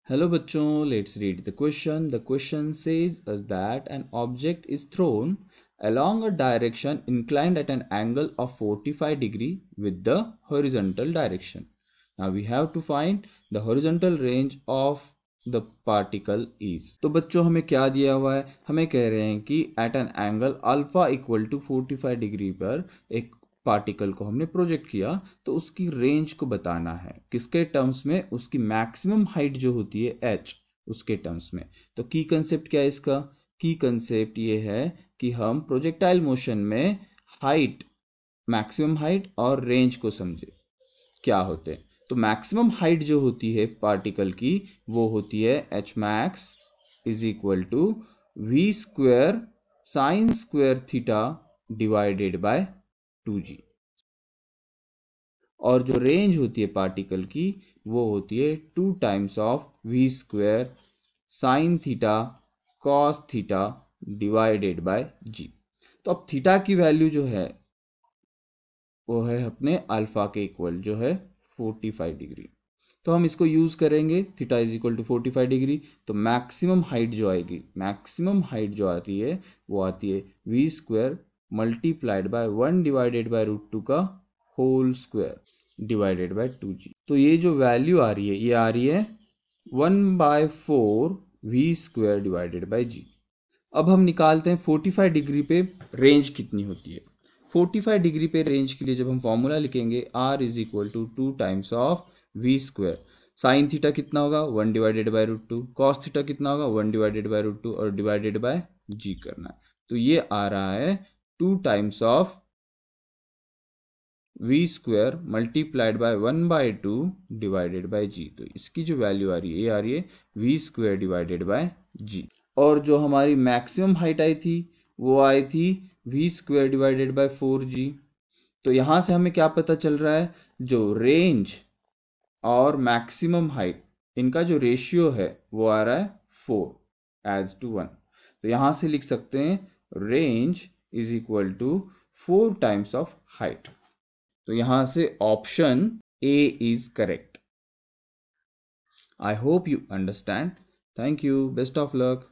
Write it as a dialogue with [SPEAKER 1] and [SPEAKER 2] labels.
[SPEAKER 1] Hello बच्चों, let's read the question. The question says us that an object is thrown along a direction inclined at an angle of 45 degree with the horizontal direction. Now we have to find the horizontal range of the particle is. तो बच्चों हमें क्या दिया हुआ है, हमें कह रहे हैं कि at an angle alpha equal to 45 degree पर एक पार्टिकल को हमने प्रोजेक्ट किया, तो उसकी रेंज को बताना है किसके टर्म्स में, उसकी मैक्सिमम हाइट जो होती है h उसके टर्म्स में। तो की कंसेप्ट क्या है इसका, की कंसेप्ट ये है कि हम प्रोजेक्टाइल मोशन में हाइट, मैक्सिमम हाइट और रेंज को समझे क्या होते हैं। तो मैक्सिमम हाइट जो होती है पार्टिकल की वो होती है H max is equal to V square sine square theta divided by 2g। और जो रेंज होती है पार्टिकल की वो होती है 2 times of v square sine theta cos theta divided by g. तो अब थीटा की वैल्यू जो है वो है अपने अल्फा के इक्वल जो है 45 डिग्री। तो हम इसको यूज करेंगे, theta is equal to 45 degree. तो मैक्सिमम हाइट जो आएगी, मैक्सिमम हाइट जो आती है वो आती है V square multiplied by 1 divided by root 2 का whole square divided by 2g। तो ये जो वैल्यू आ रही है ये आ रही है 1/4 वी स्क्वायर डिवाइडेड बाय जी। अब हम निकालते हैं 45 डिग्री पे रेंज कितनी होती है। 45 डिग्री पे रेंज के लिए जब हम फॉर्मूला लिखेंगे r is equal to 2 times of we square, sine theta कितना होगा 1 divided by root 2, cos theta कितना होगा 1 डिवाइडेड बाय रूट 2 और डिवाइडेड बाय जी करना है। तो ये आ रहा है 2 times of we square multiplied by 1/2 divided by g. तो इसकी जो वैल्यू आ रही है ये आ रही है वी स्क्वायर डिवाइडेड बाय जी। और जो हमारी मैक्सिमम हाइट आई थी वो आई थी we square divided by 4g। तो यहां से हमें क्या पता चल रहा है, जो रेंज और मैक्सिमम हाइट इनका जो रेशियो है वो आ रहा है 4:1। तो यहां से लिख सकते हैं range is equal to 4 times of height. तो यहां से option A is correct. I hope you understand. Thank you, best of luck.